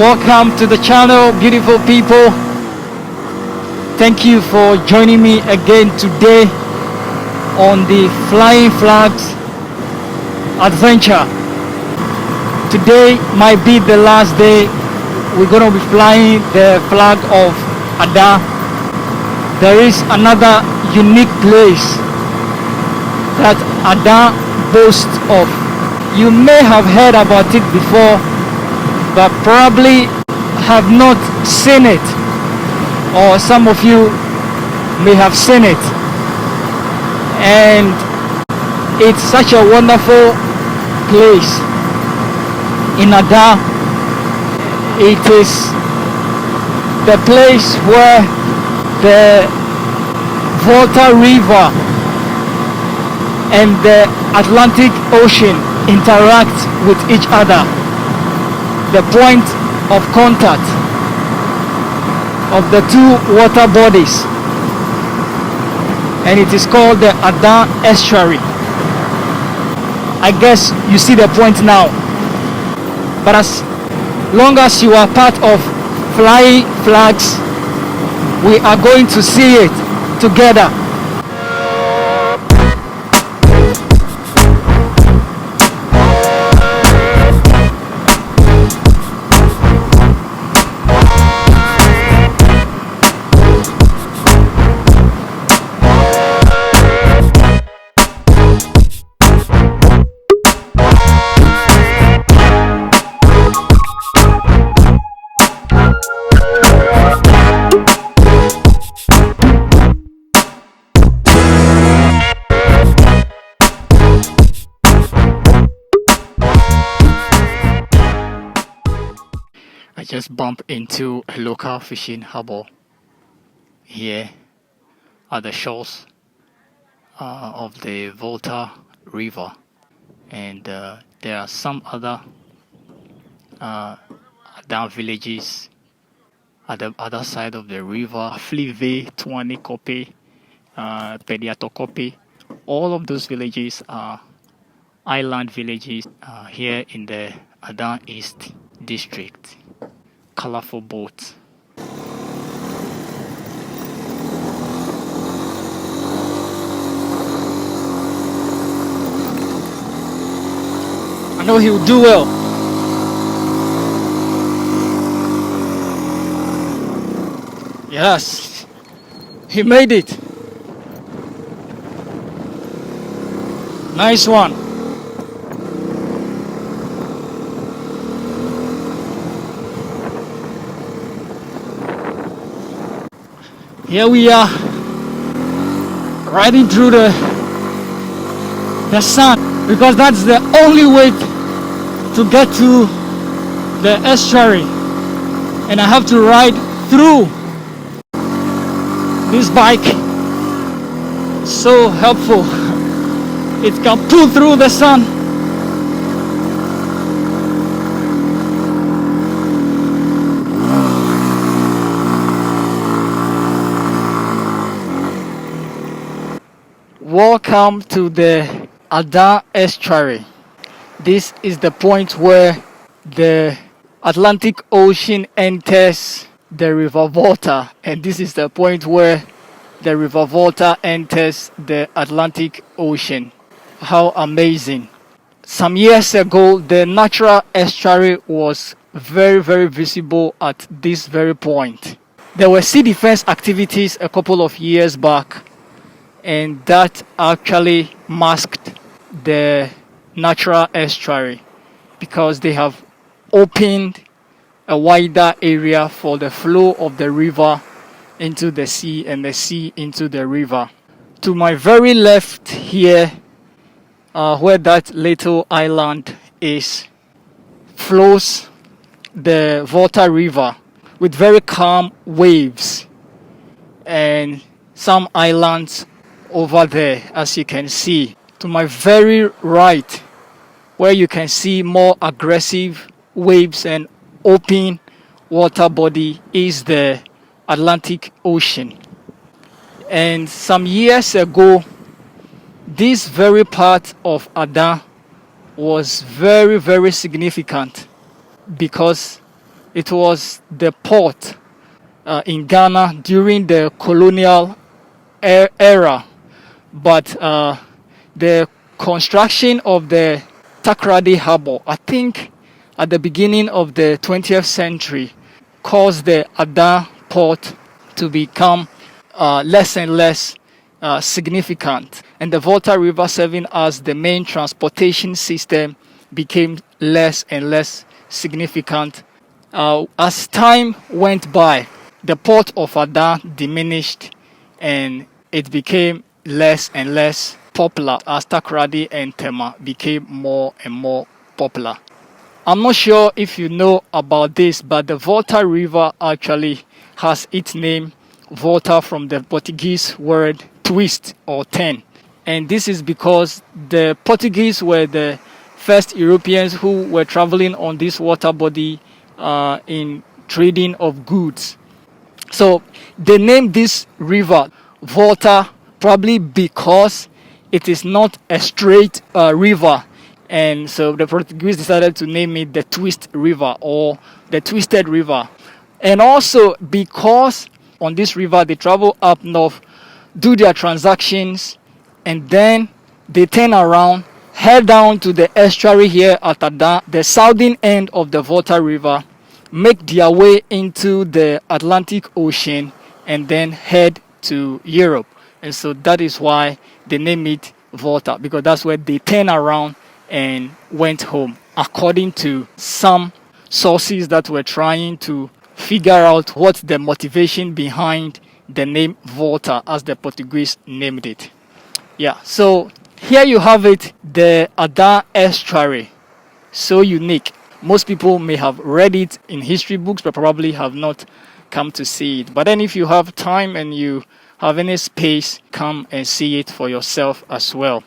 Welcome to the channel, beautiful people. Thank you for joining me again today on the Flying Flags adventure. Today might be the last day we're going to be flying the flag of Ada. There is another unique place that Ada boasts of. You may have heard about it before, but probably have not seen it, or some of you may have seen it. And it's such a wonderful place in Ada. It is the place where the Volta River and the Atlantic Ocean interact with each other, the point of contact of the two water bodies, and it is called the Ada Estuary. I guess you see the point now. But as long as you are part of Flying Flags, we are going to see it together. I just bumped into a local fishing harbor here at the shores of the Volta River, and there are some other Ada villages at the other side of the river. Flive, Tuani Kope, Pediato Kope. All of those villages are island villages here in the Ada East district. Colorful boats. I know he will do well. Yes, he made it. Nice one. Here we are, riding through the sun, because that's the only way to get to the estuary, and I have to ride through this bike. So helpful. It can pull through the sun. Welcome to the Ada Estuary. This is the point where the Atlantic Ocean enters the River Volta, and this is the point where the River Volta enters the Atlantic Ocean. How amazing. Some years ago, the natural estuary was very visible at this very point. There were sea defense activities a couple of years back, and that actually masked the natural estuary, because they have opened a wider area for the flow of the river into the sea and the sea into the river. To my very left here, where that little island is, flows the Volta River with very calm waves, and some islands over there, as you can see. To my very right, where you can see more aggressive waves and open water body, is the Atlantic Ocean. And some years ago, this very part of Ada was very significant, because It was the port in Ghana during the colonial era, but the construction of the Takoradi Harbour, I think at the beginning of the 20th century, caused the Ada port to become less and less significant, and the Volta River serving as the main transportation system became less and less significant. As time went by, the port of Ada diminished and it became less and less popular as Takoradi and Tema became more and more popular. I'm not sure if you know about this, but the Volta River actually has its name Volta from the Portuguese word twist or turn. And this is because the Portuguese were the first Europeans who were traveling on this water body in trading of goods. So they named this river Volta probably because it is not a straight river. And so the Portuguese decided to name it the Twist River or the Twisted River. And also because on this river they travel up north, do their transactions, and then they turn around, head down to the estuary here at Ada, the southern end of the Volta River, make their way into the Atlantic Ocean, and then head to Europe. And so that is why they name it Volta, because that's where they turn around and went home, according to some sources that were trying to figure out what the motivation behind the name Volta as the Portuguese named it. Yeah, so here you have it, the Ada Estuary. So unique. Most people may have read it in history books, but probably have not come to see it. But then if you have time and you have any space, come and see it for yourself as well.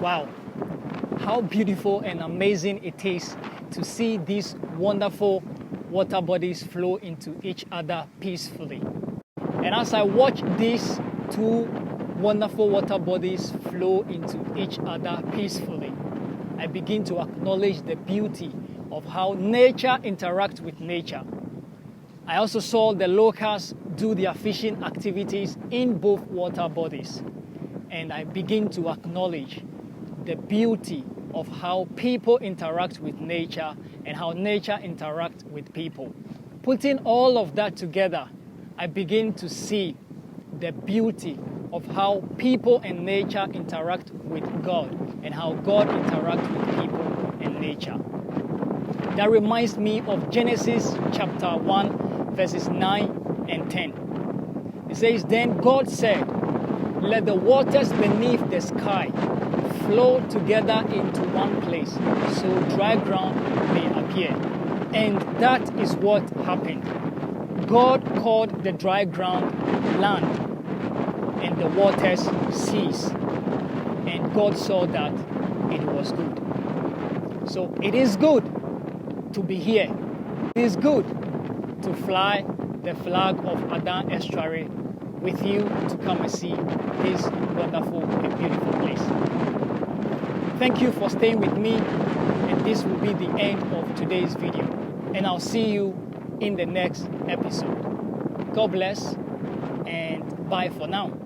Wow, how beautiful and amazing it is to see these wonderful water bodies flow into each other peacefully. And as I watch these two wonderful water bodies flow into each other peacefully, I begin to acknowledge the beauty of how nature interacts with nature. I also saw the locals do their fishing activities in both water bodies, and I begin to acknowledge the beauty of how people interact with nature and how nature interacts with people. Putting all of that together, I begin to see the beauty of how people and nature interact with God and how God interacts with people and nature. That reminds me of Genesis chapter 1, verses 9 and 10. It says, "Then God said, let the waters beneath the sky flow together into one place, so dry ground may appear. And that is what happened. God called the dry ground land, and the waters seas. And God saw that it was good. So it is good to be here. It is good to fly the flag of Ada Estuary with you to come and see this wonderful and beautiful place. Thank you for staying with me, and this will be the end of today's video. And I'll see you in the next episode. God bless, and bye for now.